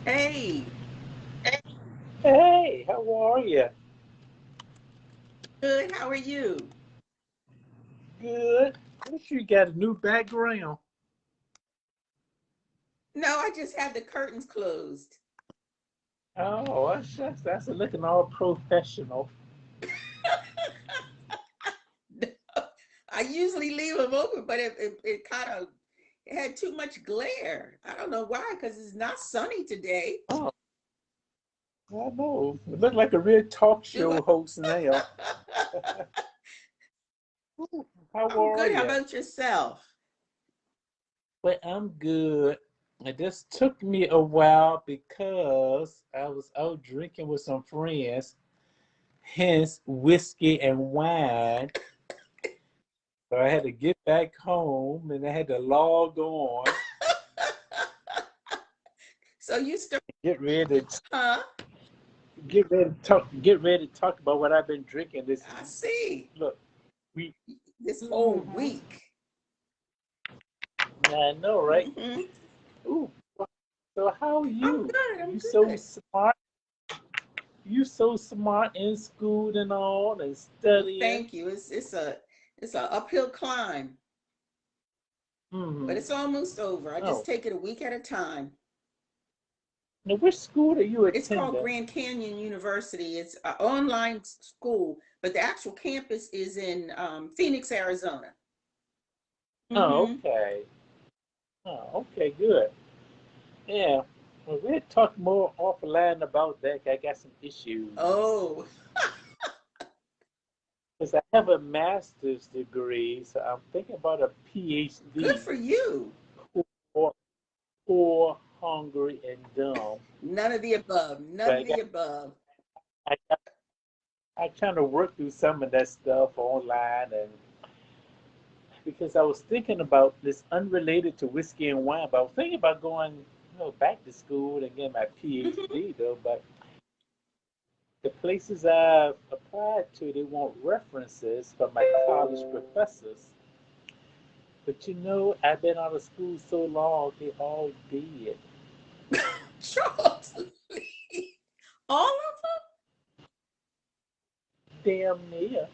Hey, Hey, how are you? good. How are you? Good. Wish you got a new background. No, I just have the curtains closed. Oh, that's looking all professional. I usually leave them open, but it kind of it had too much glare. I don't know why, because it's not sunny today. Oh, I know. You look like a real talk Do show host now. I? How I'm are good. How you? about yourself? Well, I'm good. It just took me a while because I was out drinking with some friends, hence whiskey and wine. So I had to get back home and I had to log on, So you start, get ready to huh? get ready to talk about what I've been drinking this I see. look week. This whole Hmm. week. I know, right? Hmm. Ooh. So how are I'm you? good. I'm You so good. smart. You so smart in school and all and Well, studying. thank you. It's a uphill climb, but Mm-hmm. it's almost over. I just Oh. take it a week at a time. Now which school are you It's called attending? Grand Canyon University. It's an online school, but the actual campus is in Phoenix, Arizona. Oh, Hmm. okay. Oh, okay, good. Yeah. Well, we'll talk more offline about that. I got some issues. Oh, Because I have a master's degree, so I'm thinking about a good PhD. for you. Poor, poor, hungry, and dumb. None of the above. None But of the above. I, I kind of work through some of that stuff online, and because I was thinking about this unrelated to whiskey and wine, but I was thinking about going, back to school and getting my Hmm. PhD though. But the places I've applied to, they want references from my college professors. But I've been out of school so long, they all dead. Charles Lee. All of Damn near.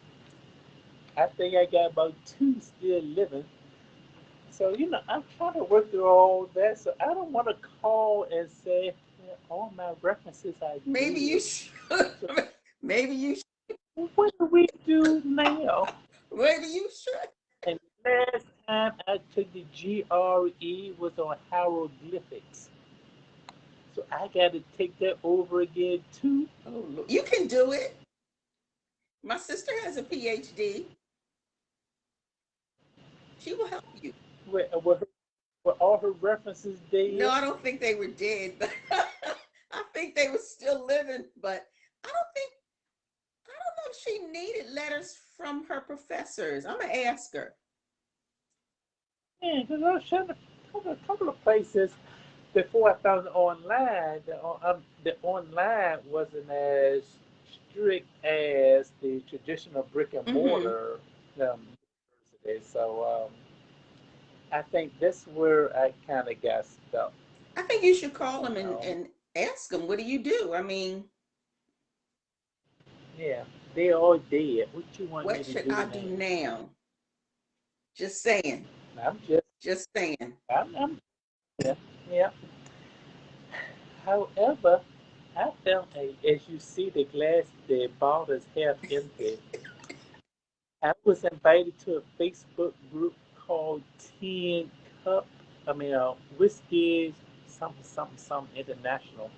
I think I got about two still living. So, I'm trying to work through all that. So I don't want to call and say, "Yeah, all my references are them. Maybe you dead." should. So Maybe you. what do we do now? Maybe you should. And last time I took the GRE was on hieroglyphics. So I got to take that over again too. Oh, Lord. You can do it. My sister has a PhD. She will help you. Were all her references No, dead? I don't think they were dead, but I think they were still living. But I don't think I don't know if she needed letters from her professors. I'm gonna ask her. Yeah, because I was trying to couple of places before I found it online. The online wasn't as strict as the traditional brick and Hmm. mortar university. So I think that's where I kind of got stuck. I think you should call You them and, know, and ask them, what do you do? I mean, yeah, they all dead. What you want me what to should do I do now? now? Just saying. I'm just, Just saying. I'm yeah, yeah. However, I felt as you see the glass, the bottle is half empty. I was invited to a Facebook group called Tin Cup. Whiskey, something international,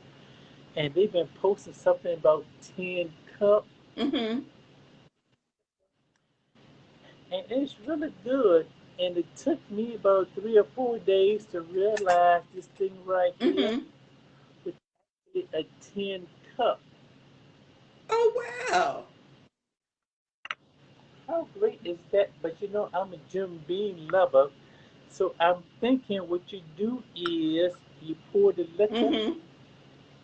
and they've been posting something about Tin Cup, Hmm. and it's really good. And it took me about 3 or 4 days to realize this thing right here, Hmm. which is a tin cup. Oh, wow. How great is that? But I'm a Jim Beam lover. So I'm thinking what you do is you pour the liquor Hmm.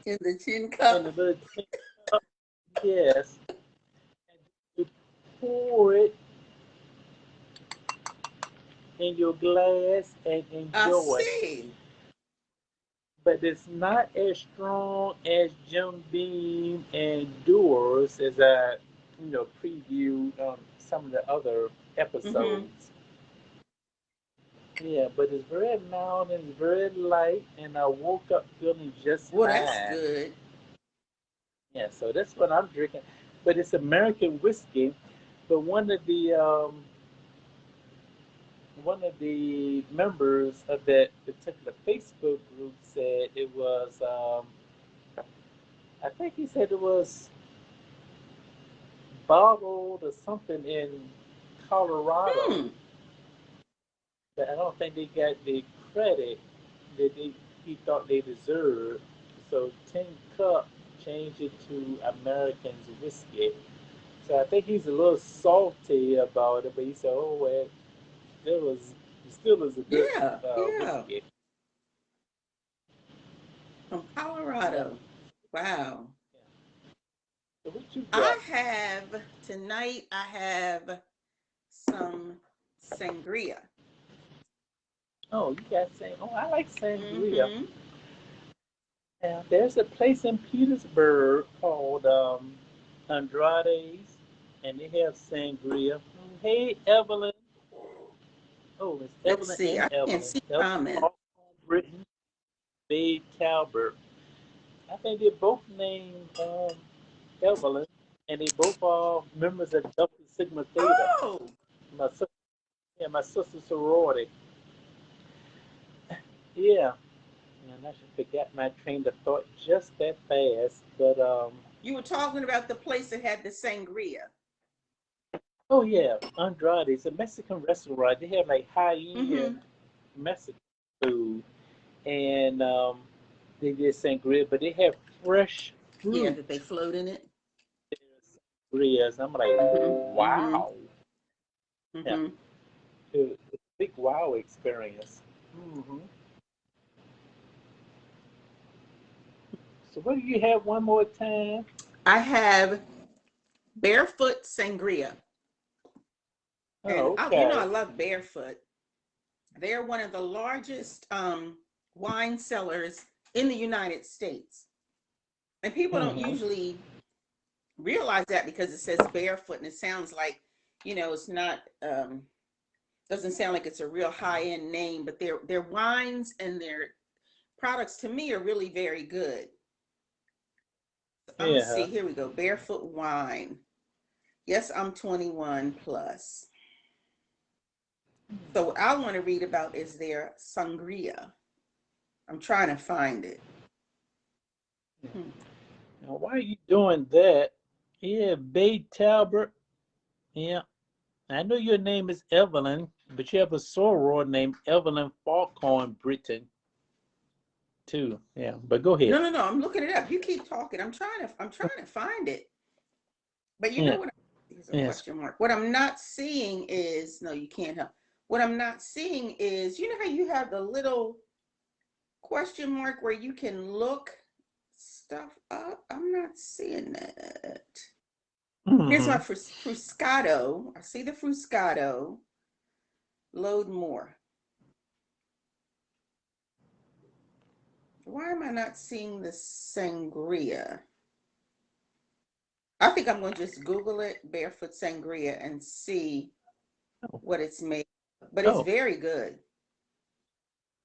In the tin in the cup. little tin cup, yes, and you pour it in your glass and I enjoy. see. but it's not as strong as Jim Beam and Doers as I, previewed some of the other Mm-hmm. episodes. Yeah, but it's very mild and very light, and I woke up feeling just Well, that's fine. good. Yeah, so that's what I'm drinking. But it's American whiskey. But one of the members of that particular Facebook group said it was I think he said it was bottled or something in Colorado, Hmm. but I don't think they got the credit that he thought they deserved. So Tin Cup changed it to American's whiskey. So I think he's a little salty about it, but he said, "Oh well, it still is a good Yeah. Yeah. whiskey." From Yeah. Colorado. Wow. Yeah. So what you got? I have tonight. I have some sangria. Oh, you got sang. Oh, I like sangria. Mm-hmm. Yeah, there's a place in Petersburg called Andrade's, and they have sangria. Hey, Evelyn. Oh, it's Let's Evelyn see. and I can't Evelyn. see Evelyn comments. Falcon Britain, Babe Talbert. I think they both named Evelyn, and they both are members of Delta Sigma Theta. Oh, My sister, yeah, my sister's sorority. Yeah, and I should forget my train of thought just that fast. But you were talking about the place that had the sangria. oh yeah, Andrade. It's a Mexican restaurant. They have like high Mm-hmm. end Mexican food, and they did sangria, but they have fresh Yeah, fruit. that they float in it. Sangrias. I'm like, Mm-hmm. Mm-hmm. wow. Yeah, Mm-hmm. it's a big wow experience. Hmm. So what do you have one more time? I have barefoot sangria. And Oh, I okay. love barefoot. They're one of the largest wine cellars in the United States. And people don't Hmm. usually realize that because it says barefoot and it sounds like, it's not doesn't sound like it's a real high-end name, but their wines and their products to me are really very good. I'm gonna see, Yeah. here we go. Barefoot wine. Yes, I'm 21 plus. So what I want to read about is their sangria. I'm trying to find it. Hmm. Now, why are you doing that? Yeah, Babe Talbot. Yeah, I know your name is Evelyn, but you have a soror named Evelyn Falcon Britain too. Yeah, but go ahead. No, no, no. I'm looking it up. You keep talking. I'm trying to find it. But you know Yeah. what? Here's a Yes. question mark. What I'm not seeing is, no, you can't help. What I'm not seeing is, you know how you have the little question mark where you can look stuff up? I'm not seeing that. Here's my Hmm. fruscato. I see the fruscato. Load more. Why am I not seeing the sangria? I think I'm going to just Google it, barefoot sangria, and see Oh, what it's made of. But it's oh, very good.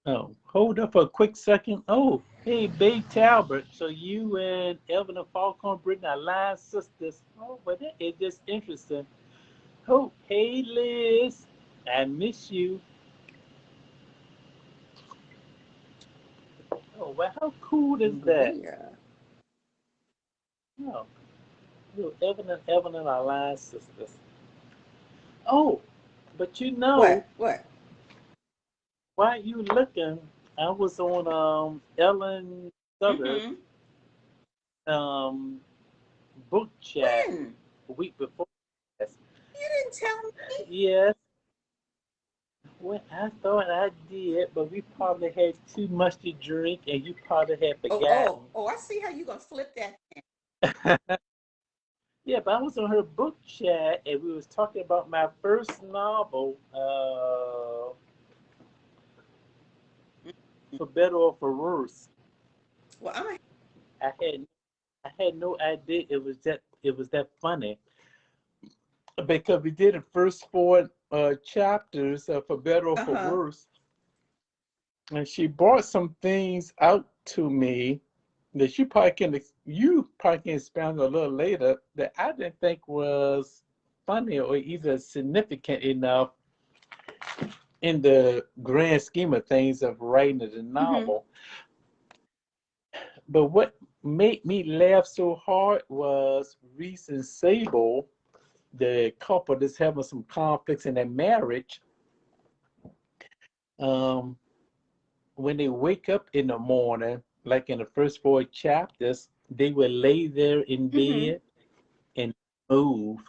oh. Hold up for a quick second. Oh, hey, Babe Talbot. So you and Evelyn Falcon Britain are line sisters. Oh, but that is just interesting. Oh, hey, Liz. I miss you. Oh, well, how cool is that? Sangria. Oh, little Evelyn are line sisters. Oh, but What? What? while you looking, I was on Ellen Sutter's Mm-hmm. um book chat When? a week before. Yes, You didn't tell me. yes. Well, I thought I did, but we probably had too much to drink, and you probably had Oh, oh, forgotten. oh, I see how you gonna flip that. Yeah, but I was on her book chat, and we was talking about my first novel, Mm-hmm. For Better or for Worse. Well, I'm I had I had no idea it was that funny because we did the first four chapters for better or for uh-huh. worse, and she brought some things out to me that you probably can expound a little later that I didn't think was funny or either significant enough in the grand scheme of things of writing the Mm-hmm. novel. But what made me laugh so hard was Reese and Sable, the couple that's having some conflicts in their marriage. Um, when they wake up in the morning, like in the first four chapters, they will lay there in Mm-hmm. bed and move.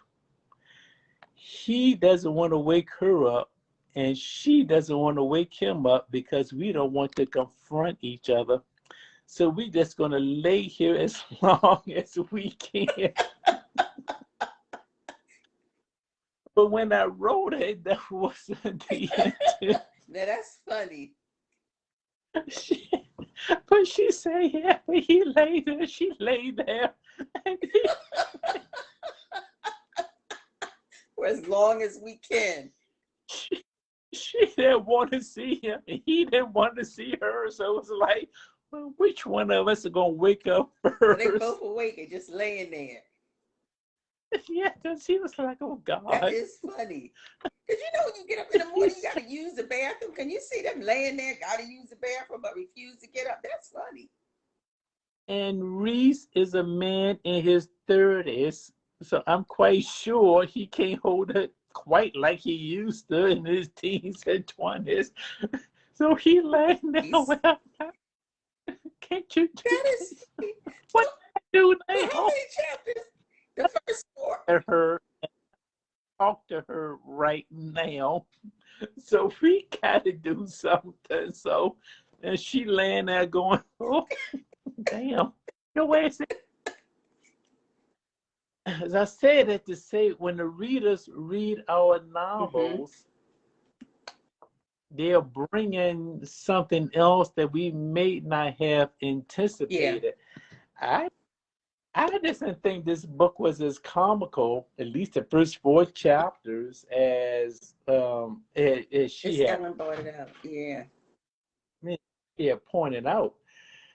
He doesn't want to wake her up, and she doesn't want to wake him up because we don't want to confront each other. So we just gonna lay here as long as we can. But when I wrote it, that wasn't the intent. Now that's funny. She, but she said, yeah, he lay there, she lay there. And For as long as we can. she, she didn't want to see him, and he didn't want to see her. So it was like, well, which one of us are going to wake up So they first? both awake and just laying there. Yeah, because he was like, oh, That God. is funny. Because you know when you get up in the He morning, you got to use the bathroom. Can you see them laying there, got to use the bathroom, but refuse to get up? That's funny. And Reese is a man in his 30s, so I'm quite sure he can't hold it quite like he used to in his teens and 20s. So he laying there, He's, well, can't you do that is funny. So, what I do so how now? many chapters? The first four. To her, talk to her right now. So we gotta do something. So, and she laying there going, oh, damn. No way. As I said it to say, when the readers read our Mm-hmm. novels, they're bringing something else that we may not have Yeah. anticipated. I I just didn't think this book was as comical, at least the first four chapters, as she It's had, Ellen brought it out. Yeah. she had pointed out.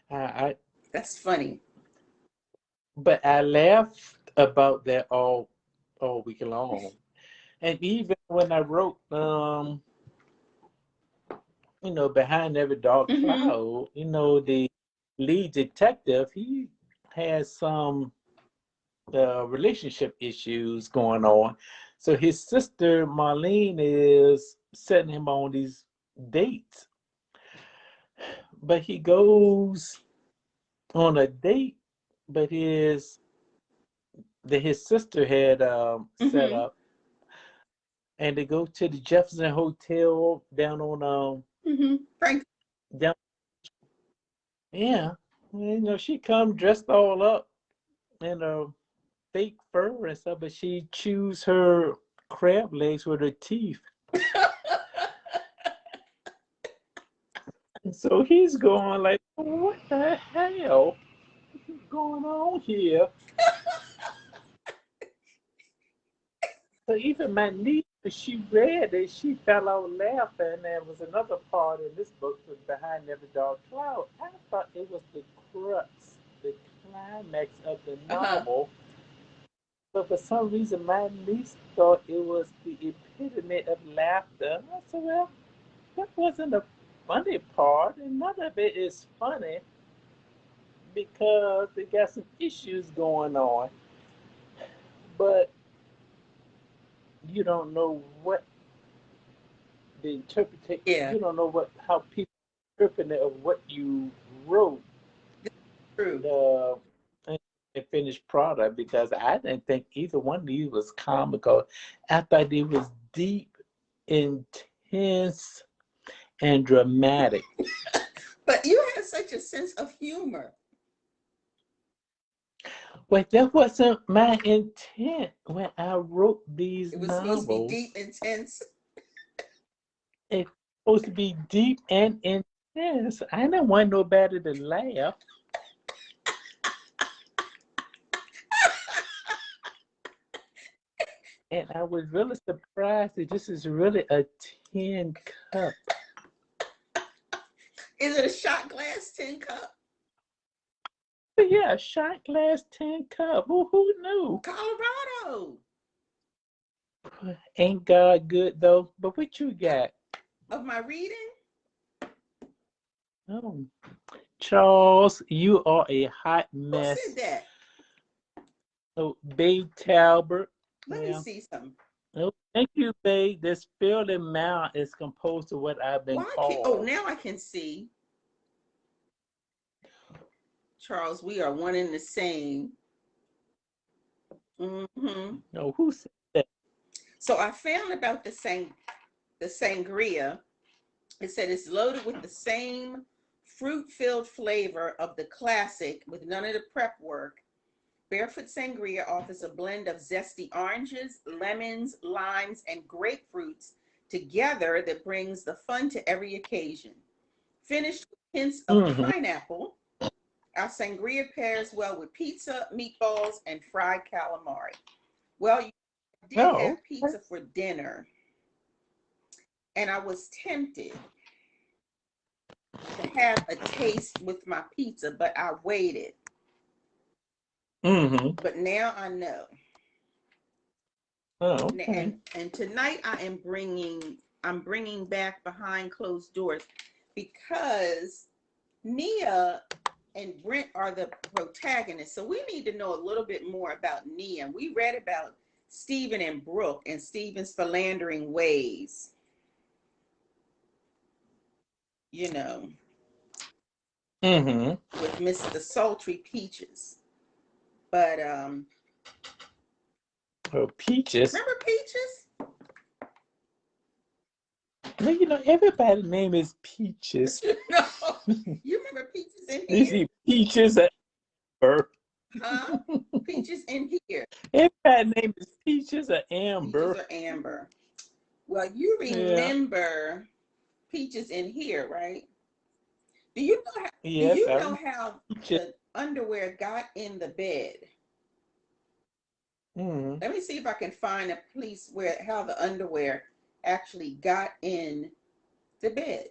I That's funny. but I laughed about that all week long, and even when I wrote behind every dark Mm-hmm. cloud, the lead detective, he has some relationship issues going on. So his sister Marlene is setting him on these dates, but he goes on a date, but his sister had set Mm-hmm. up, and they go to the Jefferson Hotel down on Mm-hmm. Frank. down yeah. She come dressed all up in a fake fur and stuff, but she chews her crab legs with her teeth. And so he's going like, what the hell is going on here? So even my niece, when she read it, she fell out laughing. There was another part in this book was behind every dark cloud. I thought it was the crux, the climax of the Uh-huh. novel. But for some reason, my niece thought it was the epitome of laughter. I said, well, that wasn't the funny part, and none of it is funny because they got some issues going on. But you don't know what the interpretation, Yeah. you don't know how people interpret it of what you wrote, True. the finished product, because I didn't think either one of these was comical. I thought it was deep, intense, and dramatic. But you have such a sense of humor. But that wasn't my intent when I wrote these It was supposed to be novels. deep, intense. It's supposed to be deep and intense. I didn't want nobody to laugh. And I was really surprised that this is really a tin cup. Is it a shot glass tin cup? But yeah, a shot glass tin cup. Who knew? Colorado. Ain't God good though? But what you got? Of my reading? Oh, Charles, you are a hot Who mess. said that? Oh, Babe Talbert. Let me Yeah. see something. Oh, thank you, Babe. This filled amount is composed to what I've been Why can't, oh, called. now I can see. Charles, we are one and the same. No, who said that? So I found about the sangria. It said it's loaded with the same fruit-filled flavor of the classic with none of the prep work. Barefoot Sangria offers a blend of zesty oranges, lemons, limes, and grapefruits together that brings the fun to every occasion. Finished with hints of Mm-hmm. pineapple, our sangria pairs well with pizza, meatballs, and fried calamari. Well, you did Oh, have okay. pizza for dinner, and I was tempted to have a taste with my pizza, but I waited. Mm-hmm. But now I know. Oh, okay. And tonight I'm bringing back Behind Closed Doors because Nia and Brent are the protagonists. So we need to know a little bit more about Nia. We read about Stephen and Brooke and Stephen's philandering ways, you know, Mm-hmm. with Mr. Sultry Peaches. But Oh, Peaches. remember Peaches? Well, everybody's name is Peaches. No, you remember Peaches in You here? see Peaches at birth. Huh? Peaches in here. Everybody's name is Peaches or Peaches Amber. or Amber. Well, you Yeah. remember Peaches in here, right? Do you know how, do Yes, you I know remember how Peaches. the underwear got in the bed? Mm-hmm. Let me see if I can find a place where how the underwear actually got in the bed.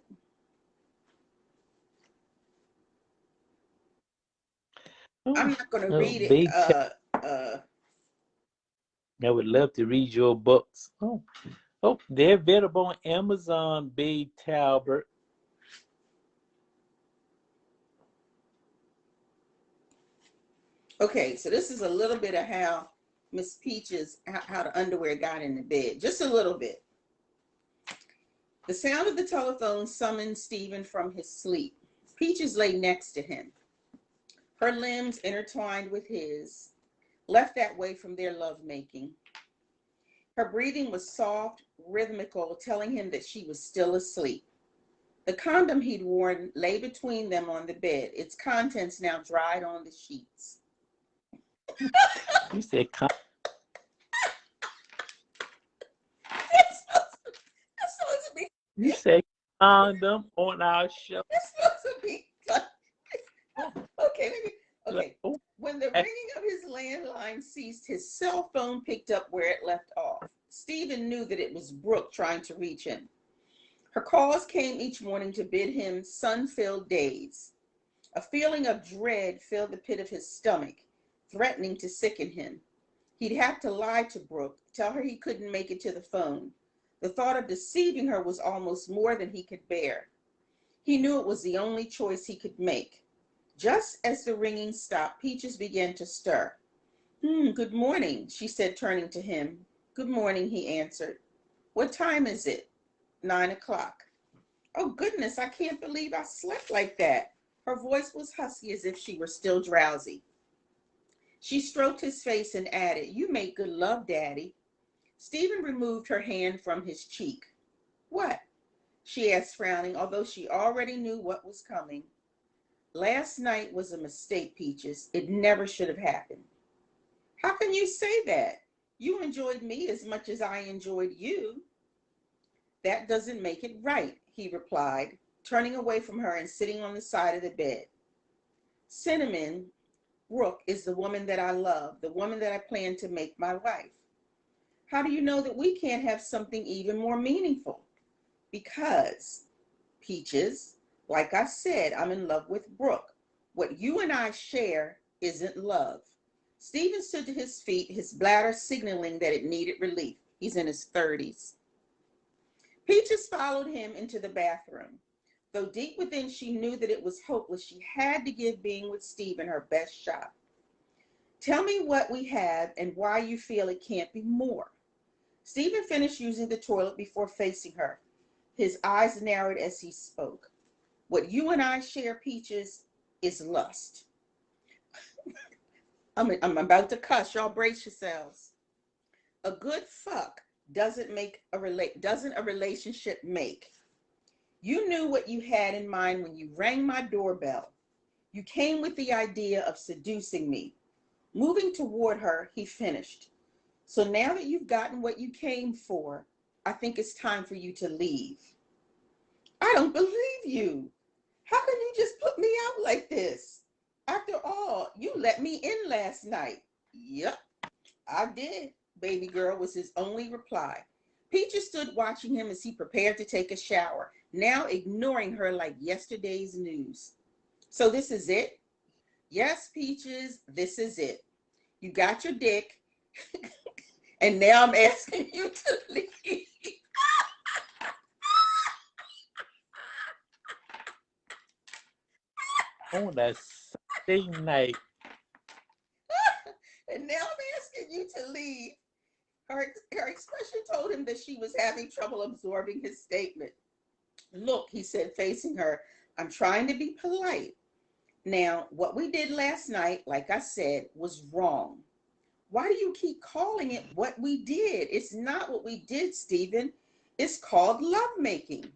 I'm Oh, not going to oh, read it. Babe I would love to read your books. Oh, they're available on Amazon, Babe Talbert. Okay, so this is a little bit of how Miss Peaches, how the underwear got in the bed. Just a little bit. The sound of the telephone summoned Stephen from his sleep. Peaches lay next to him, her limbs intertwined with his, left that way from their lovemaking. Her breathing was soft, rhythmical, telling him that she was still asleep. The condom he'd worn lay between them on the bed, its contents now dried on the sheets. You said That's supposed to be. you said condom on our show. That's supposed to be. Okay, okay. Oh, When the ringing of his landline ceased, his cell phone picked up where it left off. Stephen knew that it was Brooke trying to reach him. Her calls came each morning to bid him sun-filled days. A feeling of dread filled the pit of his stomach, threatening to sicken him. He'd have to lie to Brooke, tell her he couldn't make it to the phone. The thought of deceiving her was almost more than he could bear. He knew it was the only choice he could make. Just as the ringing stopped, Peaches began to stir. Good morning, she said, turning to him. Good morning, he answered. What time is it? 9 o'clock. Oh, goodness, I can't believe I slept like that. Her voice was husky as if she were still drowsy. She stroked his face and added, You make good love, Daddy. Stephen removed her hand from his cheek. What? She asked, frowning, although she already knew what was coming. Last night was a mistake, Peaches. It never should have happened. How can you say that? You enjoyed me as much as I enjoyed you. That doesn't make it right, he replied, turning away from her and sitting on the side of the bed. Cinnamon, Brooke is the woman that I love, the woman that I plan to make my wife. How do you know that we can't have something even more meaningful? Because, Peaches, like I said, I'm in love with Brooke. What you and I share isn't love. Stephen stood to his feet, his bladder signaling that it needed relief. He's in his 30s. Peaches followed him into the bathroom. Though deep within she knew that it was hopeless, she had to give being with Stephen her best shot. Tell me what we have and why you feel it can't be more. Stephen finished using the toilet before facing her. His eyes narrowed as he spoke. What you and I share, Peaches, is lust. I'm about to cuss. Y'all brace yourselves. A good fuck doesn't a relationship make. You knew what you had in mind when you rang my doorbell. You came with the idea of seducing me. Moving toward her, he finished. So now that you've gotten what you came for, I think it's time for you to leave. I don't believe you. How can you just put me out like this? After all, you let me in last night. Yep, I did, baby girl, was his only reply. Peaches stood watching him as he prepared to take a shower, now ignoring her like yesterday's news. So this is it? Yes, Peaches, this is it. You got your dick, and now I'm asking you to leave. On that Saturday night. And now I'm asking you to leave. Her expression told him that she was having trouble absorbing his statement. Look, he said, facing her, I'm trying to be polite. Now, what we did last night, like I said, was wrong. Why do you keep calling it what we did? It's not what we did, Stephen. It's called lovemaking.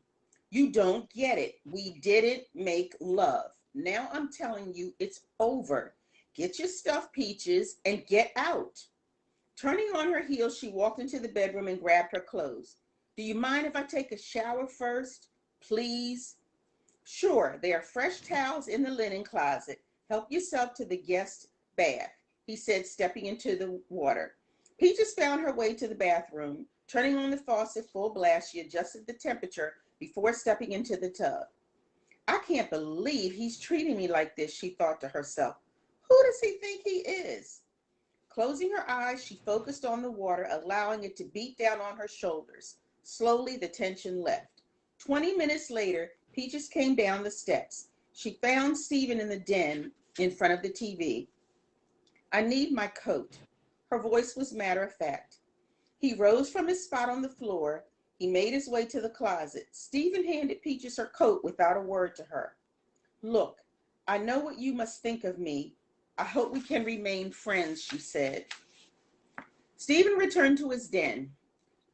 You don't get it. We didn't make love. Now I'm telling you, it's over. Get your stuff, Peaches, and get out. Turning on her heels, she walked into the bedroom and grabbed her clothes. Do you mind if I take a shower first? Please? Sure, there are fresh towels in the linen closet. Help yourself to the guest bath, he said, stepping into the water. Peaches found her way to the bathroom. Turning on the faucet full blast, she adjusted the temperature before stepping into the tub. I can't believe he's treating me like this, she thought to herself. Who does he think he is? Closing her eyes, she focused on the water, allowing it to beat down on her shoulders. Slowly, the tension left. 20 minutes later, Peaches came down the steps. She found Stephen in the den in front of the TV. I need my coat. Her voice was matter of fact. He rose from his spot on the floor. He made his way to the closet. Stephen handed Peaches her coat without a word to her. Look, I know what you must think of me. I hope we can remain friends, she said. Stephen returned to his den.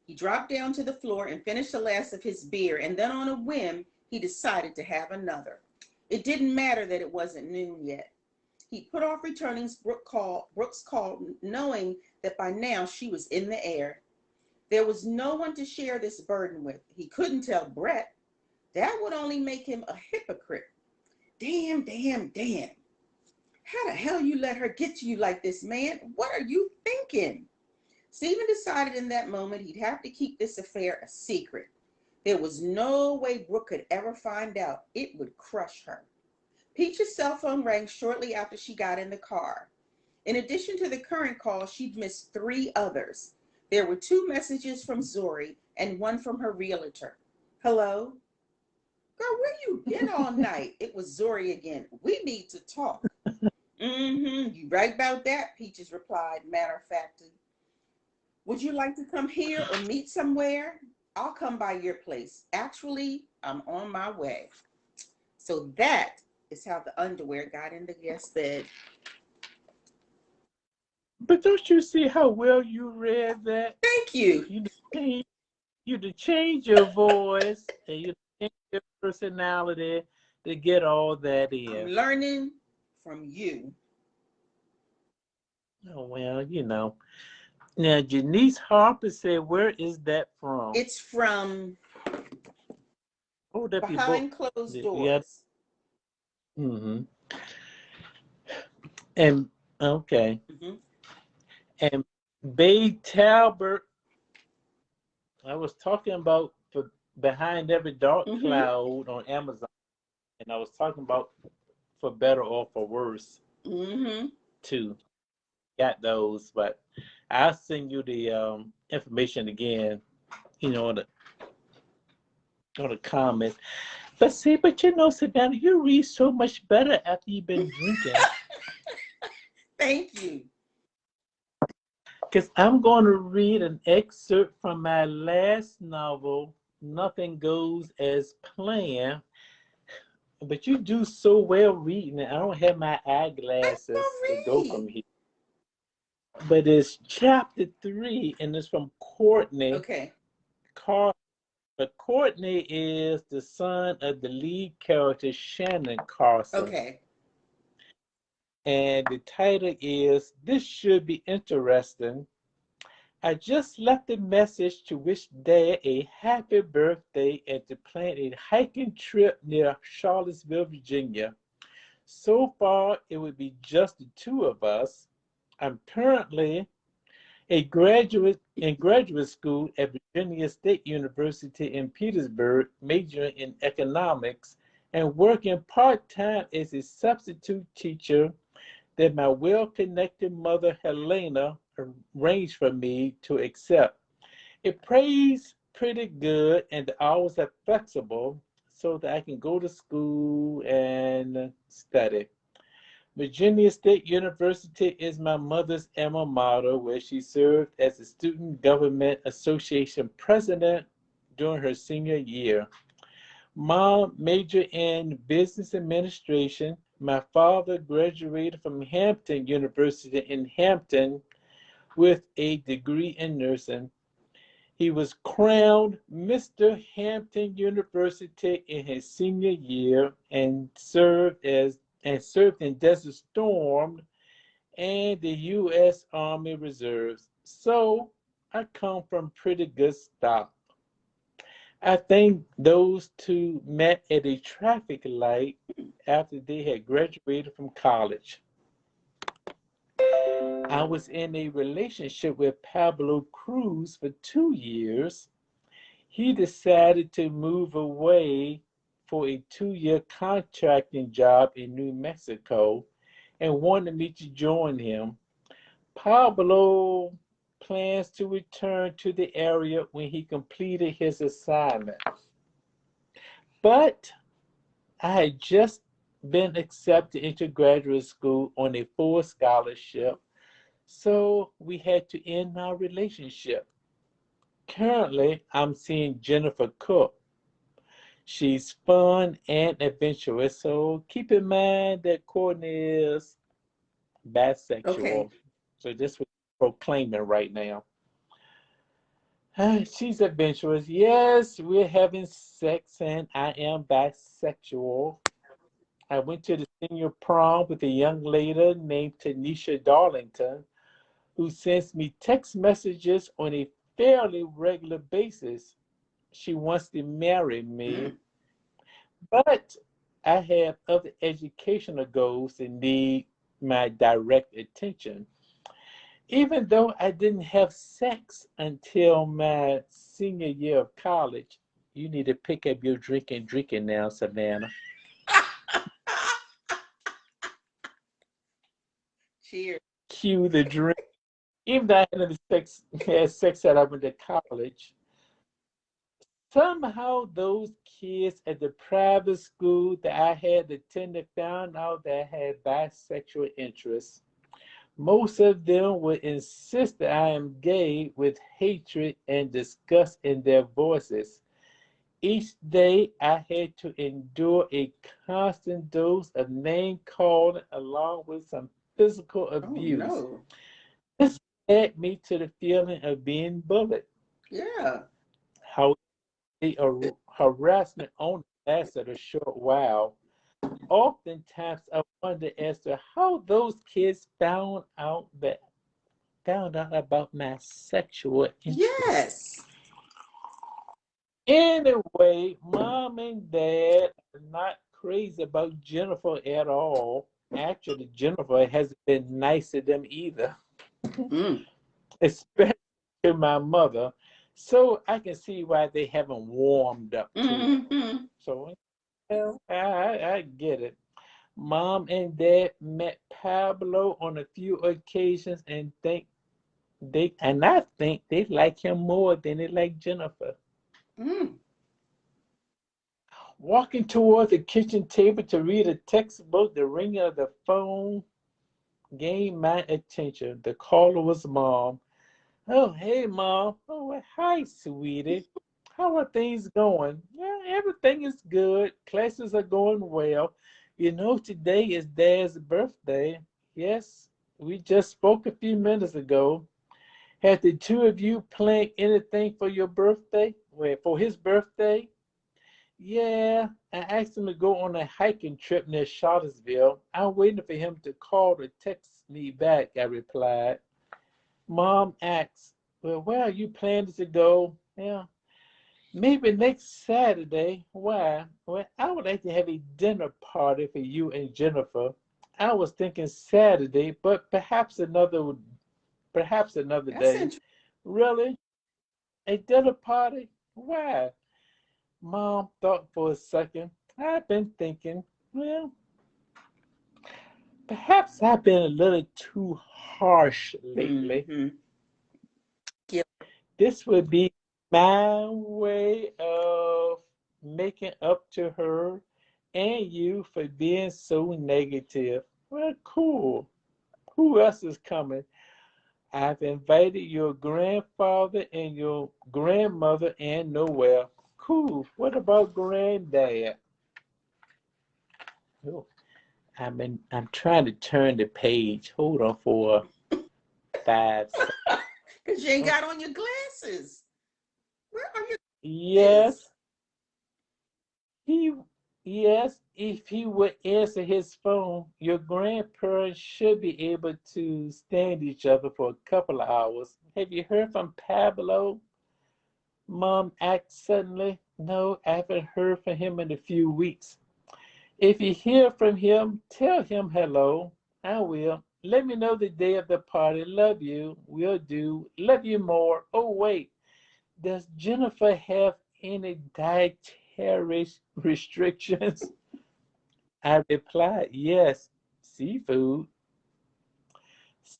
He dropped down to the floor and finished the last of his beer, and then on a whim, he decided to have another. It didn't matter that it wasn't noon yet. He put off returning Brooke's call, knowing that by now she was in the air. There was no one to share this burden with. He couldn't tell Brett. That would only make him a hypocrite. Damn. How the hell you let her get to you like this, man? What are you thinking? Stephen decided in that moment he'd have to keep this affair a secret. There was no way Brooke could ever find out. It would crush her. Peach's cell phone rang shortly after she got in the car. In addition to the current call, she'd missed 3 others. There were 2 messages from Zori and 1 from her realtor. Hello? Girl, where you been all night? It was Zori again. We need to talk. You right about that, Peaches replied, matter-of-factly. Would you like to come here or meet somewhere? I'll come by your place. Actually, I'm on my way. So that is how the underwear got in the guest bed. But don't you see how well you read that? Thank you. You to change your voice and you change your personality to get all that in. I'm learning from you. Oh, well, Now, Janice Harper said, where is that from? It's from Behind Closed Doors. Mm-hmm. And, okay. Mm-hmm. And Babe Talbert I was talking about for Behind Every Dark Mm-hmm. Cloud on Amazon, and I was talking about For Better or For Worse Mm-hmm. too. Got those, but I'll send you the information again, on the comments. But see, but Savannah, you read so much better after you've been drinking. Thank you. Because I'm going to read an excerpt from my last novel, Nothing Goes as Planned. But you do so well reading it. I don't have my I eyeglasses to don't go read. from here. But it's chapter 3, and it's from Courtney Okay. Carr. But Courtney is the son of the lead character, Shannon Carson. Okay. And the title is This Should Be Interesting. I just left a message to wish Dad a happy birthday and to plan a hiking trip near Charlottesville, Virginia. So far, it would be just the two of us. I'm currently a graduate in graduate school at Virginia State University in Petersburg, majoring in economics and working part-time as a substitute teacher that my well-connected mother, Helena, arranged for me to accept. It pays pretty good and the hours are flexible so that I can go to school and study. Virginia State University is my mother's alma mater, where she served as the Student Government Association president during her senior year. Mom majored in business administration. My father graduated from Hampton University in Hampton with a degree in nursing. He was crowned Mr. Hampton University in his senior year and served in Desert Storm and the U.S. Army Reserves. So I come from pretty good stock. I think those two met at a traffic light after they had graduated from college. I was in a relationship with Pablo Cruz for 2 years. He decided to move away for a 2-year contracting job in New Mexico and wanted me to join him. Pablo plans to return to the area when he completed his assignment. But I had just been accepted into graduate school on a full scholarship, so we had to end our relationship. Currently, I'm seeing Jennifer Cook. She's fun and adventurous, so keep in mind that Courtney is Okay. bisexual. So this was proclaiming right now. She's adventurous. Yes, we're having sex, and I am bisexual. I went to the senior prom with a young lady named Tanisha Darlington, who sends me text messages on a fairly regular basis. She wants to marry me, Mm. but I have other educational goals that need my direct attention. Even though I didn't have sex until my senior year of college, you need to pick up your drinking now, Savannah. Cheers. Cue the drink. Even though I had sex that I went to college, somehow those kids at the private school that I had attended found out that I had bisexual interests. Most of them would insist that I am gay with hatred and disgust in their voices. Each day I had to endure a constant dose of name calling along with some physical Oh abuse. no. This led me to the feeling of being bullied. Yeah. How the harassment only lasted a short while. Oftentimes I wonder as to how those kids found out about my sexual interests. Yes. Anyway, mom and dad are not crazy about Jennifer at all. Actually, Jennifer hasn't been nice to them either, Mm. especially to my mother. So I can see why they haven't warmed up to it. Mm-hmm. So well, I get it. Mom and Dad met Pablo on a few occasions and I think they like him more than they like Jennifer. Mm. Walking toward the kitchen table to read a textbook, the ringing of the phone gained my attention. The caller was Mom. Oh, hey, Mom. Oh, well, hi, sweetie. How are things going? Yeah, everything is good. Classes are going well. You know, today is Dad's birthday. Yes, we just spoke a few minutes ago. Had the two of you planned anything for your birthday? Well, for his birthday? Yeah, I asked him to go on a hiking trip near Charlottesville. I'm waiting for him to call or text me back, I replied. Mom asked, well, where are you planning to go? Yeah, maybe next Saturday. Why? Well, I would like to have a dinner party for you and Jennifer. I was thinking Saturday, but perhaps another That's day. interesting. Really? A dinner party? Why? Mom thought for a second. I've been thinking, well, perhaps I've been a little too harsh lately. Mm-hmm. Yeah. This would be my way of making up to her and you for being so negative. Well, cool. Who else is coming? I've invited your grandfather and your grandmother and Noel. Cool. What about granddad? Oh, I'm trying to turn the page. Hold on for 5 seconds. Because you ain't got on your glasses. Where are your glasses? Yes, he if he would answer his phone, your grandparents should be able to stand each other for a couple of hours. Have you heard from Pablo? Mom asked suddenly. No, I haven't heard from him in a few weeks. If you hear from him, tell him hello. I will. Let me know the day of the party. Love you. Will do. Love you more. Oh, wait. Does Jennifer have any dietary restrictions? I replied, yes. Seafood.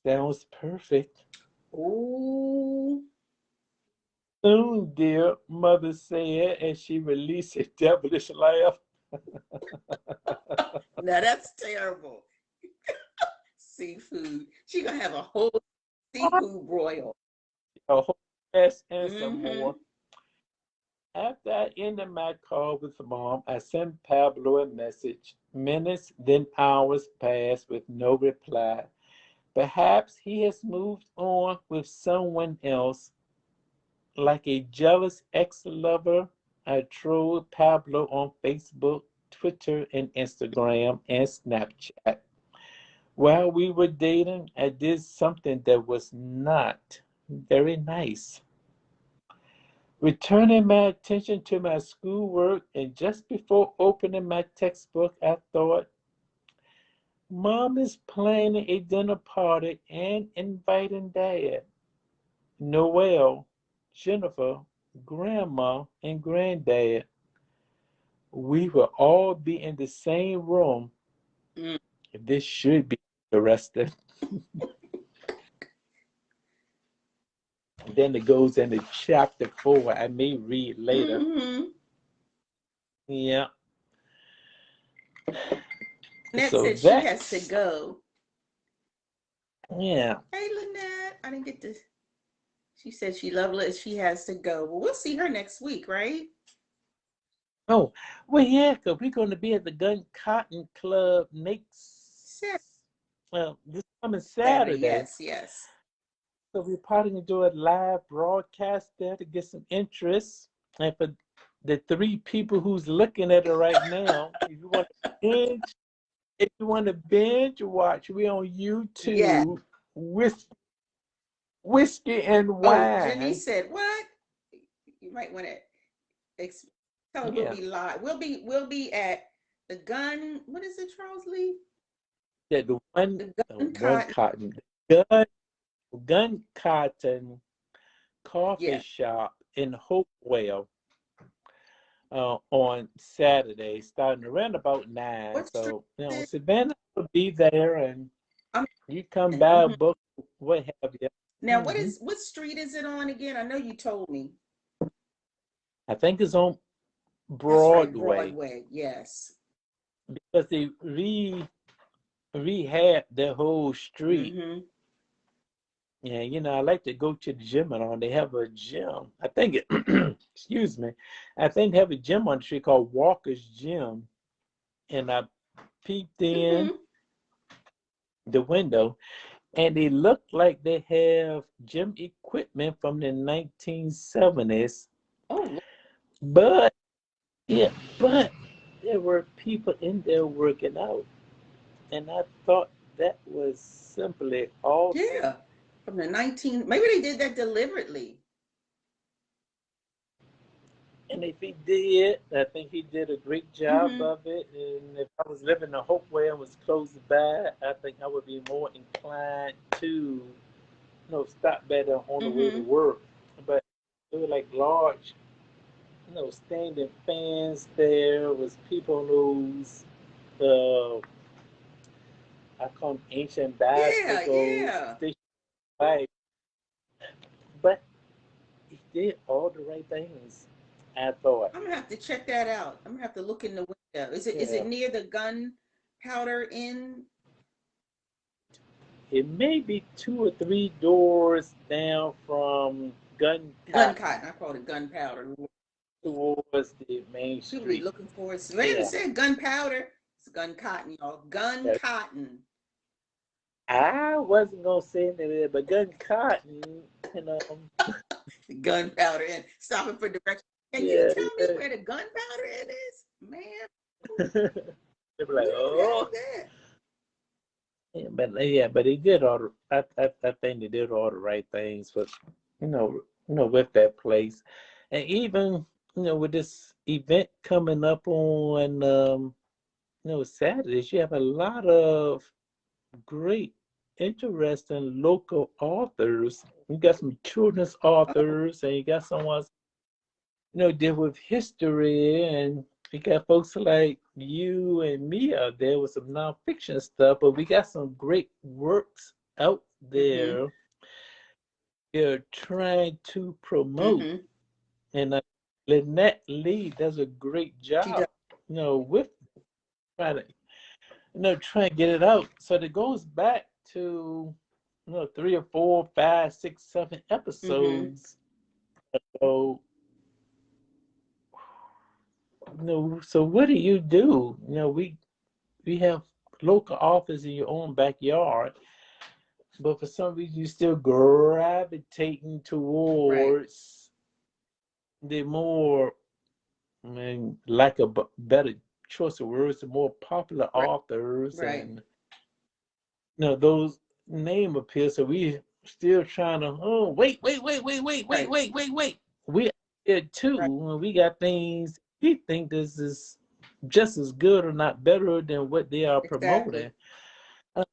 Sounds perfect. Oh, Soon, dear, Mother said as she released a devilish laugh. now that's terrible. Seafood. She gonna have a whole seafood broil. A whole mess and some Mm-hmm. more. After I ended my call with Mom, I sent Pablo a message. Minutes, then hours passed with no reply. Perhaps he has moved on with someone else. Like a jealous ex lover, I trolled Pablo on Facebook, Twitter, and Instagram and Snapchat. While we were dating, I did something that was not very nice. Returning my attention to my schoolwork, and just before opening my textbook, I thought, Mom is planning a dinner party and inviting Dad, Noel, Jennifer, Grandma, and Granddad. We will all be in the same room. Mm. This should be interesting. Then it goes into chapter 4. I may read later. Mm-hmm. Yeah. Lynette So said she has to that's, go. yeah. Hey, Lynette. I didn't get to. She said she loves she has to go. Well, we'll see her next week, right? Oh, well, yeah, because we're going to be at the Gun Cotton Club this coming Saturday. Saturday. Yes, yes. So we're probably going to do a live broadcast there to get some interest. And for the 3 people who's looking at it right now, binge, if you want to binge watch, we on Yeah. YouTube, whiskey and Oh, Janice wine. said what? You might want to tell her we'll Yeah, be live. We'll be at the gun. What is it, Charles Lee? yeah, The the gun one cotton. cotton, gun cotton coffee Yeah. shop in Hopewell on Saturday, starting around about 9. What street So, you is know, it? Savannah will be there, and I'm you come by, mhm. book, what have you. Now, Hmm what street is it on again? I know you told me. I think it's on That's right, Broadway Broadway. Yes. because they rehab the whole street. Mm-hmm. Yeah, you know, I like to go to the gym and all. They have a gym. I think it, excuse me, I think they have a gym on the street called Walker's Gym. And I peeped in Mm-hmm. the window, and they look like they have gym equipment from the 1970s. Oh, But, yeah, but there were people in there working out. And I thought that was simply awesome. yeah. From the 19, maybe they did that deliberately. And if he did, I think he did a great job Mm-hmm. of it. And if I was living in Hopewell and was close by, I think I would be more inclined to, stop by there on the way to Mm-hmm. work. But it was like large, standing fans there, was people on those, I call them ancient Yeah, bicycles, yeah. station bike. But he did all the right things, I thought. I'm gonna have to check that out. I'm gonna have to look in the window. Is it Yeah. near the gunpowder inn? It may be 2 or 3 doors down from Gun Gun Cotton cotton. I call it gunpowder. towards the main People be street. looking for it. Savannah Yeah. said gunpowder. It's gun cotton, y'all. Gun Yeah. cotton. I wasn't gonna say anything, but Gun Cotton, you know, Gunpowder inn. Stopping for directions. Can you yeah, tell me yeah. where the gunpowder inn is? Man, They were we like, don't have oh, that. but they did all. I think they did all the right things, but with that place, and even with this event coming up on Saturdays, you have a lot of great, interesting local authors. You got some children's Oh, authors, and you got someone deal with history, and we got folks like you and me out there with some nonfiction stuff. But we got some great works out mm-hmm. there. They're trying to promote, Mm-hmm. and Lynette Lee does a great She does. job. With trying to try and get it out. So it goes back to 3 or 4, 5, 6, 7 Mm-hmm. episodes. So so what do you do? We have local office in your own backyard, but for some reason you're still gravitating Right. towards the more, I mean, lack of better choice of words, the more popular Right. authors, Right. and those name appear. So we still trying to, oh, Right. wait. We did too. Right. We got things we think this is just as good or not better than what they are Exactly. promoting. Uh,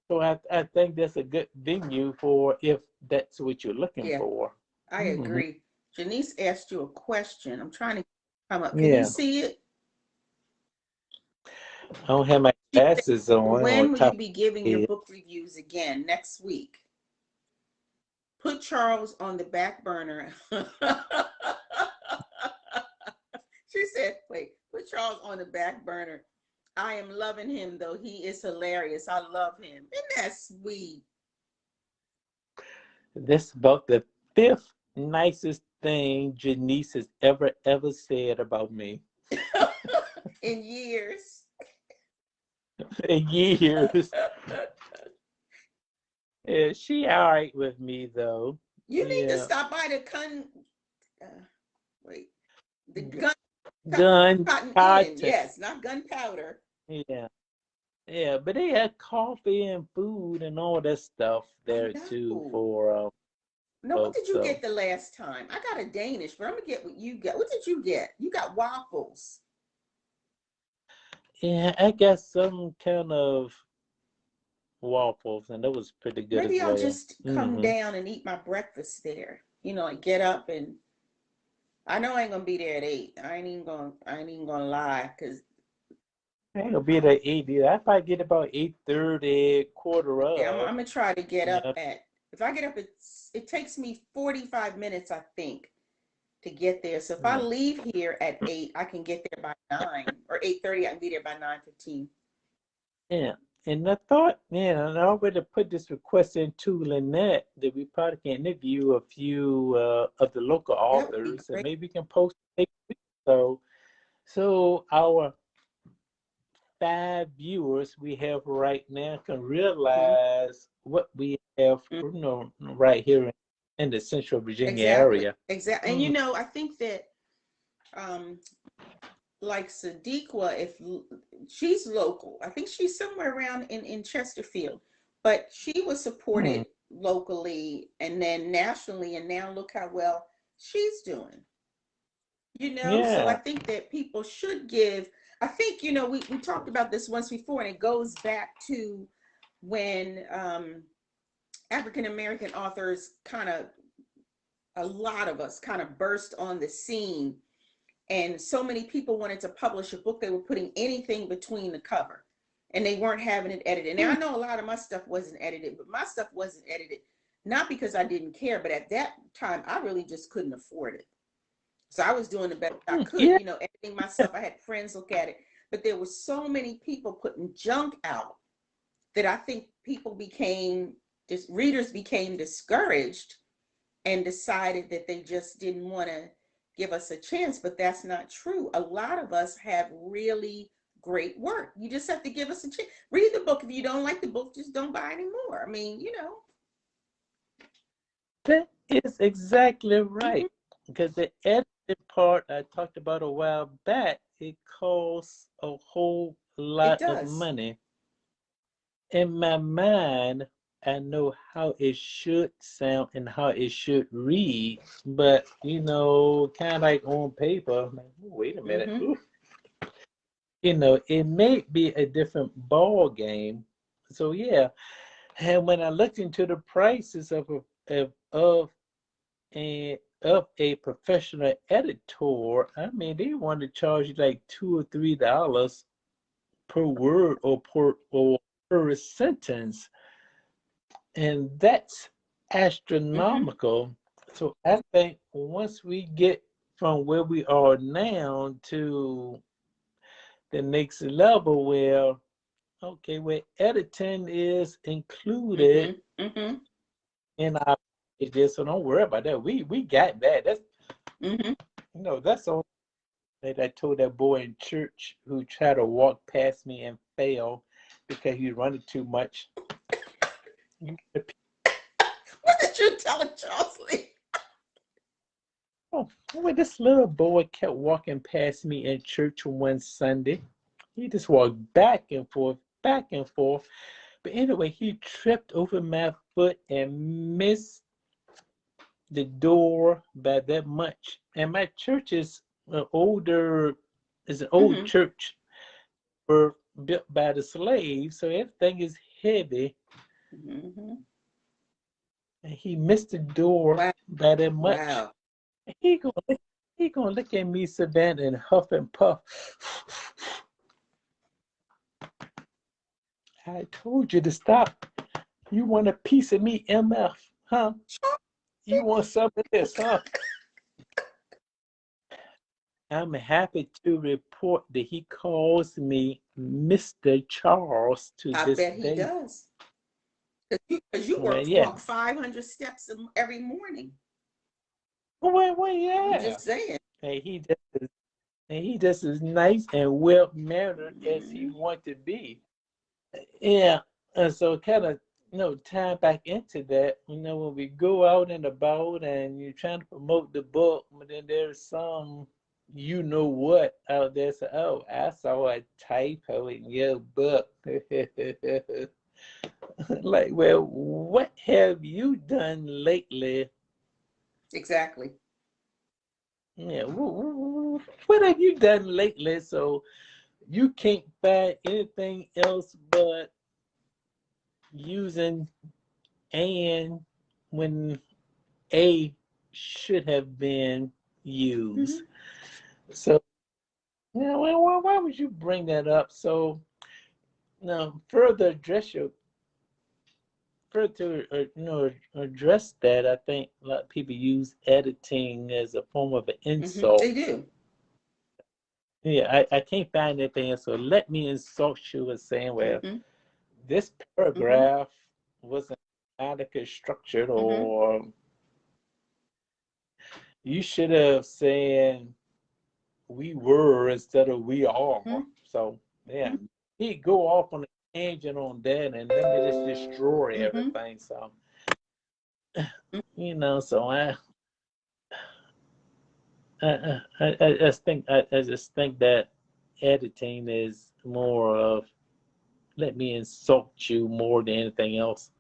So I think that's a good venue for if that's what you're looking Yeah, for. I Hmm agree. Janice asked you a question. I'm trying to come up. Can you Yeah, see it? I don't have my She said, glasses on when will you top of be giving my your head. book reviews again? Next week. Put Charles on the back burner. She said, wait, put Charles on the back burner. I am loving him though. He is hilarious. I love him. Isn't that sweet? This about the fifth nicest thing Janice has ever said about me In years. in years. Yeah, she all right with me though. You need to Yeah. stop by the uh, wait, the gun Gun cotton inn. cotton. Yes, not gunpowder. Yeah. Yeah, but they had coffee and food and all that stuff I there too know. for No, what folks. did you So get the last time? I got a Danish, but I'm gonna get what you got. What did you get? You got waffles. yeah, I got some kind of waffles, and that was pretty good as Maybe I'll well. just come Hmm down and eat my breakfast there. Like get up and I know I ain't gonna be there at 8. I ain't even gonna lie, because I ain't gonna be there at 8 either. I probably get about 8:30, quarter yeah, of. I'm gonna try to get You up know, at, if I get up at, it takes me 45 minutes, I think, to get there. So if I yeah. leave here at 8, I can get there by 9, or 8:30, I can be there by 9:15. Yeah. And I thought, and I already put this request into Lynette that we probably can interview a few of the local That would be authors, and great. maybe we can post it next week. So our 5 viewers we have right now can Mhm. realize what we have, Mhm. right here in the Central Virginia Exactly. area. Exactly. And Mm, I think that um like Sadiqua, if she's local, I think she's somewhere around in Chesterfield, but she was mm, supported locally and then nationally, and now look how well she's doing. So I yeah. think that people should give. I think, we talked about this once before, and it goes back to when African American authors kind of, a lot of us kind of burst on the scene, and so many people wanted to publish a book, they were putting anything between the cover, and they weren't having it edited. Now I Mm, know a lot of my stuff wasn't edited, but my stuff wasn't edited not because I didn't care, but at that time I really just couldn't afford it. So I was doing the best I could, yeah. editing myself. I had friends look at it, but there were so many people putting junk out that I think people became, just readers became discouraged and decided that they just didn't want to give us a chance. But that's not true. A lot of us have really great work. You just have to give us a chance. Read the book. If you don't like the book, just don't buy anymore. I mean. That is exactly Mm-hmm. right. Because the editing part I talked about a while back, it costs a whole It lot of does. money. In my mind, I know how it should sound and how it should read, but kind of like on paper, I'm like, "Ooh, wait a minute, Mm-hmm. ooh." It may be a different ball game. So yeah, and when I looked into the prices of a professional editor, I mean, they want to charge you like $2 or $3 per word or per sentence, and that's Mm-hmm. astronomical. So I think once we get from where we are now to the next level, where okay, where editing is included Mm-hmm. Mm-hmm. in our package, so don't worry about that. We got that. Mm-hmm. That's all that I told that boy in church who tried to walk past me and fell because he running too much. What did you tell Charles Lee? Oh, well, this little boy kept walking past me in church one Sunday. He just walked back and forth, back and forth. But anyway, he tripped over my foot and missed the door by that much. And my church is an old Mm-hmm. church were built by the slaves, so everything is heavy. Mm-hmm. And he missed the door Wow. by that much. Wow. He gonna he gonna look at me, Savannah, and huff and puff. I told you to stop. You want a piece of me, MF, huh? You want some of this, huh? I'm happy to report that he calls me Mr. Charles to I this bet he day. does. Because you Well, yeah. walk 500 steps every morning. Well, I'm yeah. just saying. And he just is nice and well mannered as he Mm-hmm. want to be. Yeah. And so kind of time back into that, when we go out and about and you're trying to promote the book, but then there's some what out there. So, oh, I saw a typo in your book. Like, well, what have you done lately? Exactly. Yeah, what have you done lately? So you can't find anything else but using and when A should have been use. Mhm. So, yeah, well, why would you bring that up? So, now further address your further address that. I think a lot of people use editing as a form of an Mhm. They insult. do. Yeah, I can't find anything. So let me insult you with saying, well, Mhm. this Mhm. paragraph wasn't adequately structured, Mhm. or you should have said we were instead of we are. Mhm. So yeah, he go off on a tangent on that, and let me just destroy Mhm. everything. So so I I just think that editing is more of let me insult you more than anything else.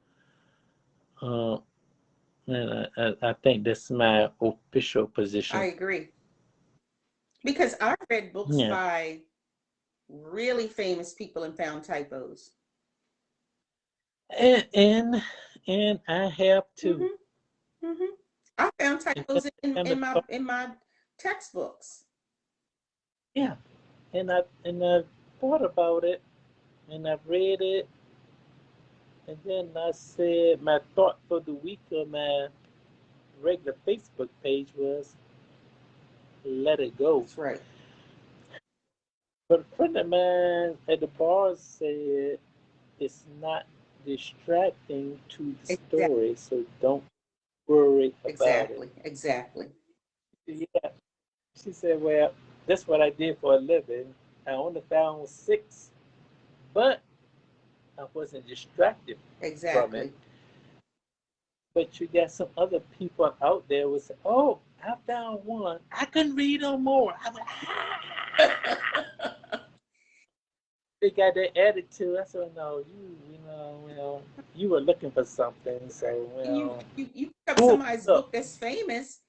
Uh, and I think that's my official I position. agree. Because I read books Yeah, by really famous people and found typos. and and, and I have to. Mhm. Mhm. I found And typos in, kind in of my thought, in my textbooks. yeah, and I thought about it, and I read it, and then I said my thought for the week on my regular Facebook page was let it go. That's right. But a friend of mine at the bar said it's not distracting to the Exactly. story, so don't worry about it. Exactly. Exactly. Yeah, she said, well, that's what I did for a living. I only found six, but I wasn't distracted from it. Exactly. But you got some other people out there who say, oh, I found one. I couldn't read no more. I went, they got that attitude. I said, no, you were looking for something. So, And you pick up pull somebody's up. book that's famous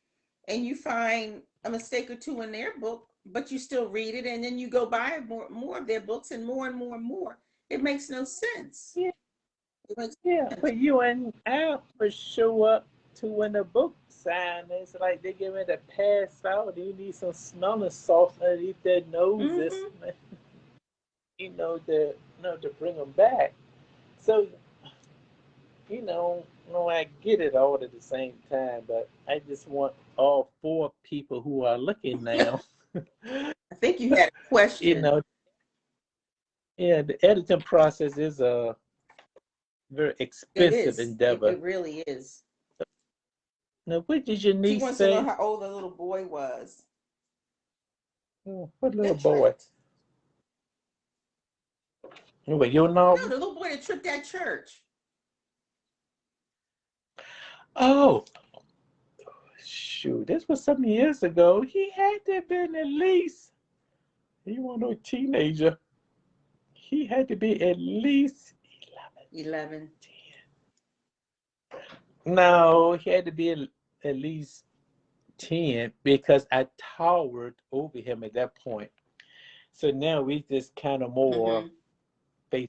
and you find a mistake or two in their book, but you still read it and then you go buy more of their books and more and more and more. It makes no sense. Yeah, It makes yeah. no sense. But you and I would show up to when the book sign. It's like they get ready to pass out. You need some smelling salts underneath their noses, Mm-hmm. to bring them back. So I get it all at the same time, but I just want all four people who are looking now, I think you had a you question. know, yeah, the editing process is a very It expensive is. It endeavor. really is. Now, what did your She niece wants to know say? how old the little boy was. What little That boy? tripped. Anyway, your No, novel? the little boy that tripped at church. Oh, shoot, this was some years ago. He had to have been at least, he wasn't no teenager. He had to be at least 11, 11. 10. No, he had to be at least 10 because I towered over him at that point. So now we just kind of more Mm-hmm. face.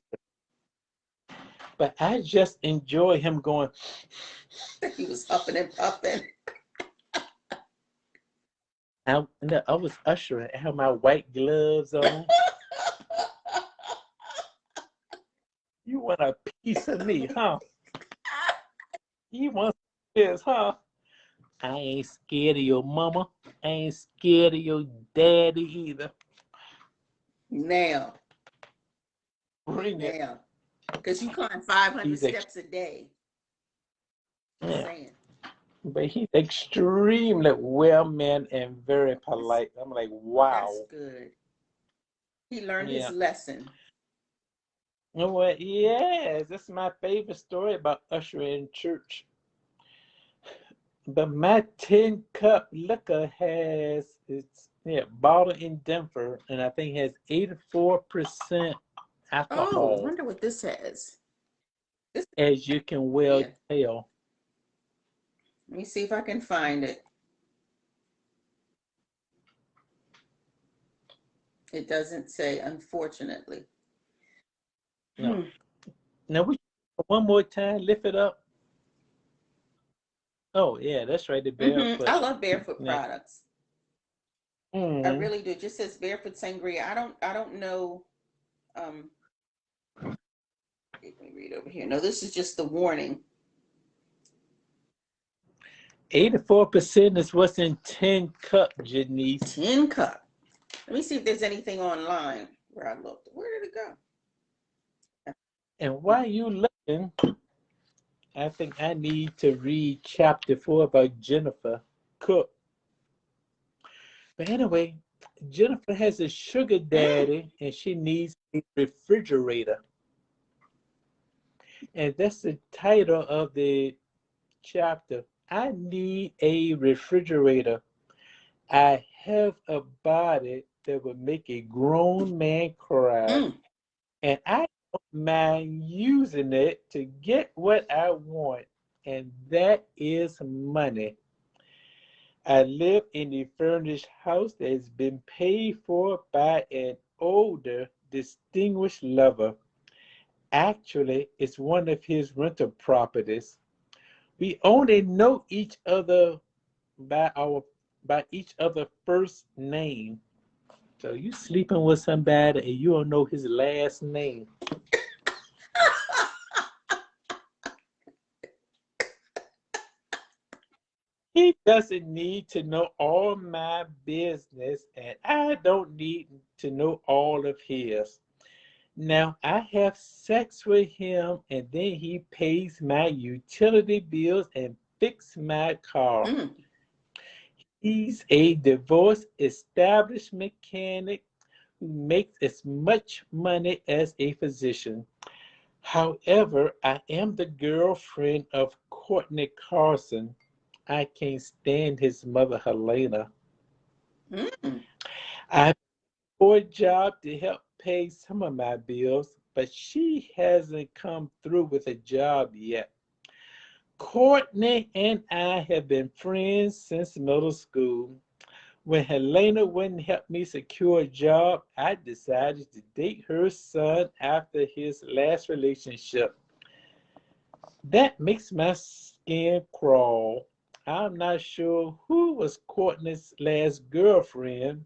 But I just enjoy him going. He was huffing and puffing. I was ushering. I had my white gloves on. You want a piece of me, huh? You want this, huh? I ain't scared of your mama. I ain't scared of your daddy either. Now, Bring it. now, because you climb 500 He's ex- steps a day. Just yeah, saying. but he's extremely well man and very That's, polite. I'm like, that's wow. good. He learned his Yeah. lesson. Well, yes, that's my favorite story about ushering church. But my 10 cup liquor has it's bottled in Denver, and I think has 84% Oh, alcohol, wonder what this has. This, as you can well yeah. tell. Let me see if I can find it. It doesn't say, unfortunately. No. Hmm. Now one more time, lift it up. Oh yeah, that's right, the Mm-hmm. barefoot. I love barefoot Now, products. I Mm. really do. It just says barefoot sangria. I don't know. Um, let me read over here. No, this is just the warning. 84% is what's in 10 cup, Janice. 10 cup. Let me see if there's anything online where I looked. Where did it go? And while you looking, I think I need to read chapter 4 about Jennifer Cook. But anyway, Jennifer has a sugar Mm, daddy and she needs a refrigerator. And that's the title of the chapter. I need a refrigerator. I have a body that would make a grown man cry, mm. and I don't mind using it to get what I want, and that is money. I live in a furnished house that has been paid for by an older, distinguished lover. Actually, it's one of his rental properties. We only know each other by our by each other first name. So you sleeping with somebody and you don't know his last name. He doesn't need to know all my business, and I don't need to know all of his. Now I have sex with him, and then he pays my utility bills and fix my car. Mm. He's a divorce established mechanic who makes as much money as a physician. However, I am the girlfriend of Courtney Carson. I can't stand his mother, Helena. Mm. I have a job to help pay some of my bills, but she hasn't come through with a job yet. Courtney and I have been friends since middle school. When Helena wouldn't help me secure a job, I decided to date her son after his last relationship. That makes my skin crawl. I'm not sure who was Courtney's last girlfriend.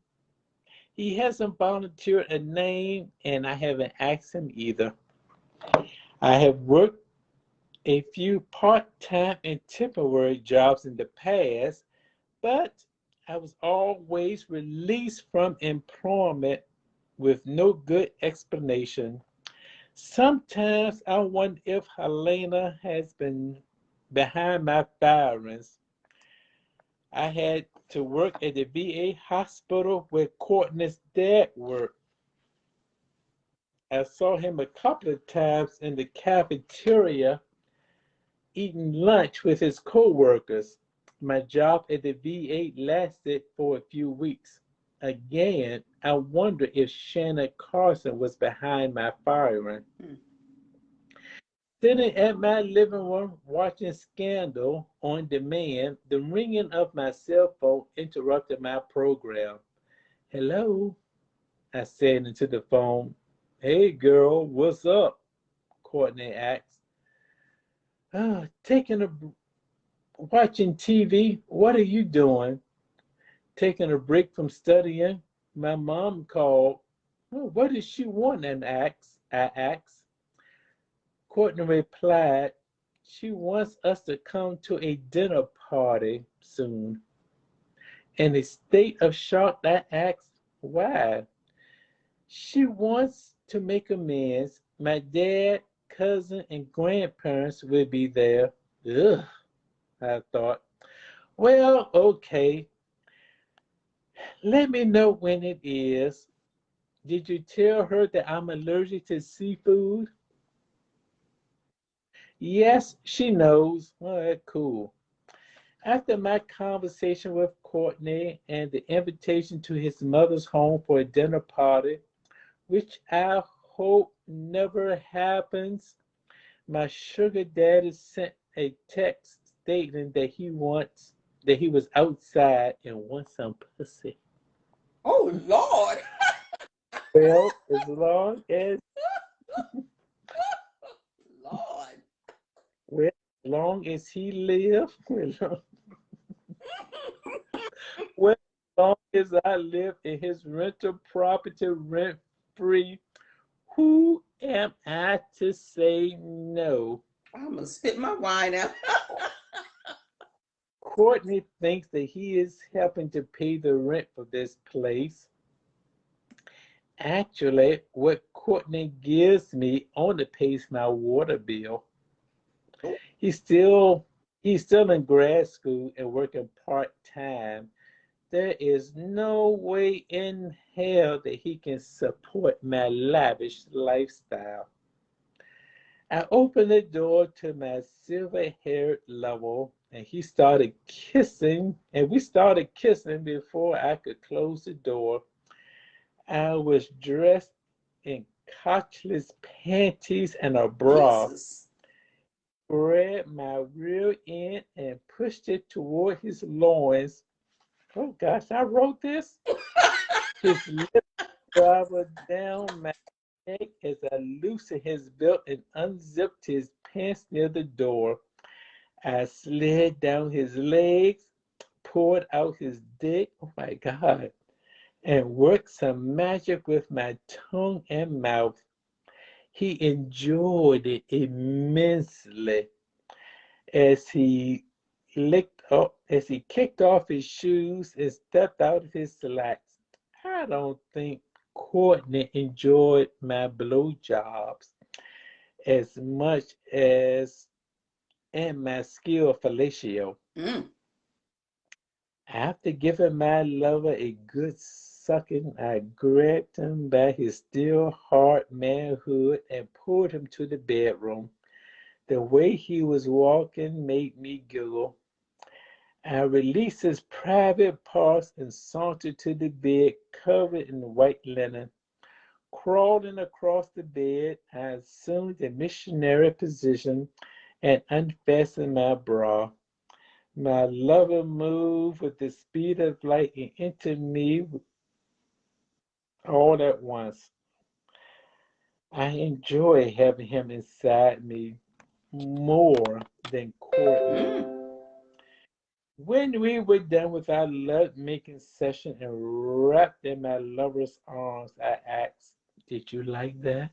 He hasn't volunteered a name, and I haven't asked him either. I have worked a few part time and temporary jobs in the past, but I was always released from employment with no good explanation. Sometimes I wonder if Helena has been behind my firings. I had to work at the VA hospital where Courtney's dad worked. I saw him a couple of times in the cafeteria eating lunch with his coworkers. My job at the VA lasted for a few weeks. Again, I wonder if Shannon Carson was behind my firing. Mm. Sitting at my living room watching Scandal on demand, the ringing of my cell phone interrupted my program. Hello, I said into the phone. Hey girl, what's up? Courtney asked. Taking a watching TV. What are you doing? Taking a break from studying. My mom called. Oh, what does she want? I asked. Courtney replied, she wants us to come to a dinner party soon. In a state of shock, I asked, why? She wants to make amends. My dad, cousin, and grandparents will be there. Ugh, I thought. Well, okay. Let me know when it is. Did you tell her that I'm allergic to seafood? Yes, she knows. All right, cool. After my conversation with Courtney and the invitation to his mother's home for a dinner party, which I hope never happens, my sugar daddy sent a text stating that he was outside and wants some pussy. Oh Lord. Well, Lord. well, as long as he lives, well, long as I live in his rental property rent free, who am I to say no? I'm gonna spit my wine out. Courtney thinks that he is helping to pay the rent for this place. Actually, what Courtney gives me only pays my water bill. He's still he's still in grad school and working part-time. There is no way in hell that he can support my lavish lifestyle. I opened the door to my silver-haired lover, and he started kissing, and we started kissing before I could close the door. I was dressed in couchless panties and a bra, Jesus. grabbed my rear end and pushed it toward his loins. Oh gosh, I wrote this. His lips traveled down my neck as I loosened his belt and unzipped his pants near the door. I slid down his legs, poured out his dick, oh my God, and worked some magic with my tongue and mouth. He enjoyed it immensely as as he kicked off his shoes and stepped out of his slacks. I don't think Courtney enjoyed my blowjobs as much as and my skill fellatio. Mm. After giving my lover a good sucking, I grabbed him by his still hard manhood and pulled him to the bedroom. The way he was walking made me giggle. I released his private parts and sauntered to the bed covered in white linen. Crawling across the bed, I assumed a missionary position and unfastened my bra. My lover moved with the speed of light and entered me all at once. I enjoy having him inside me more than Courtney. Mm. When we were done with our love-making session and wrapped in my lover's arms, I asked, "Did you like that?"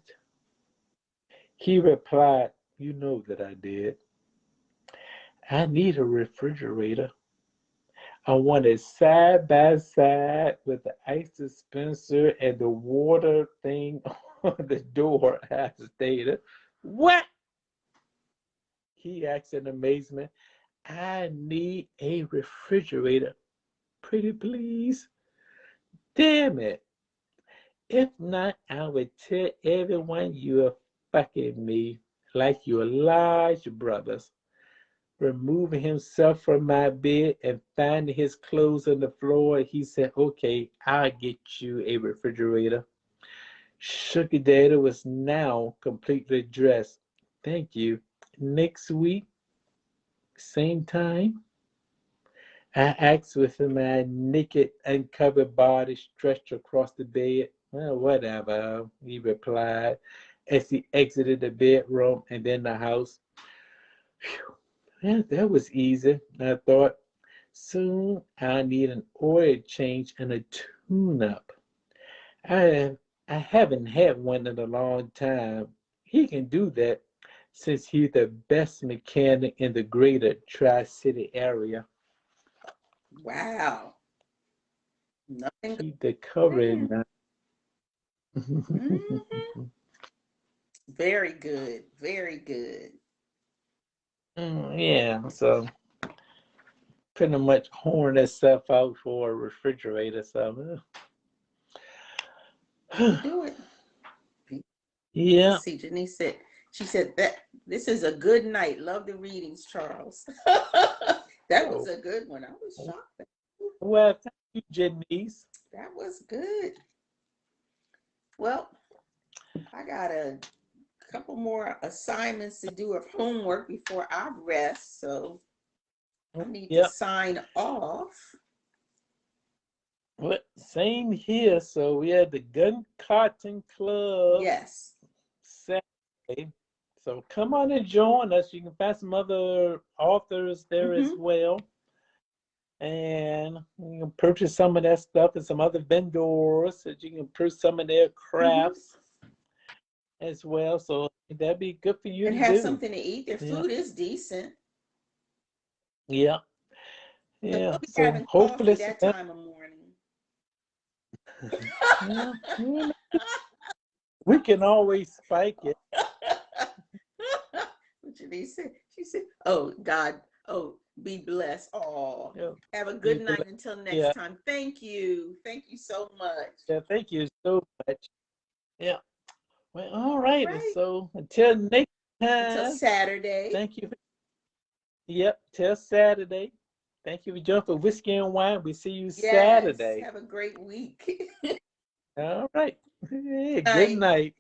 He replied, "You know that I did. I need a refrigerator. I want it side by side with the ice dispenser and the water thing on the door." I stated, "What?" He asked in amazement. "I need a refrigerator. Pretty please." Damn it. If not, I would tell everyone you're fucking me like your large brothers. Removing himself from my bed and finding his clothes on the floor, he said, "Okay, I'll get you a refrigerator." Sugar Daddy was now completely dressed. "Thank you. Next week, same time?" I asked with my naked, uncovered body stretched across the bed. "Well, whatever," he replied as he exited the bedroom and then the house. Phew, well, that was easy, I thought. Soon I need an oil change and a tune-up. I I haven't had one in a long time. He can do that since he's the best mechanic in the greater Tri-City area. Wow. Nothing Keep the cover in good. now. Hmm. Very good. Very good. Yeah, so pretty much horn itself out for a refrigerator. So, You can do it. yeah. Let's see. Janice said, she said that this is a good night. Love the readings, Charles. That was Oh, a good one. I was shocked. well, thank you, Janice. That was good. Well, I got a couple more assignments to do of homework before I rest. So I need to Yep. sign off. Well, same here. So we had the Gun Cotton Club Yes. Saturday. So come on and join us. You can find some other authors there as Mm-hmm. well. and you can purchase some of that stuff and some other vendors that you can purchase some of their Hmm. crafts as well. So that'd be good for you And to have do. something to eat. Their Yeah, food is decent. yeah, So yeah. we'll be So having coffee hopefully, that time of morning. yeah, yeah, we can always spike it. What Denise said? She said, "Oh God, oh be blessed. Oh, Yeah, have a be good blessed. night until next Yeah, time. Thank you so much. yeah. Thank you so much. Yeah. Well, all All right. And right, so until next until time, Saturday. thank you. Yep. Till Saturday. Thank you for joining for Whiskey and Wine. We see you Yes, Saturday. have a great week. All right. Hey, good Night. night.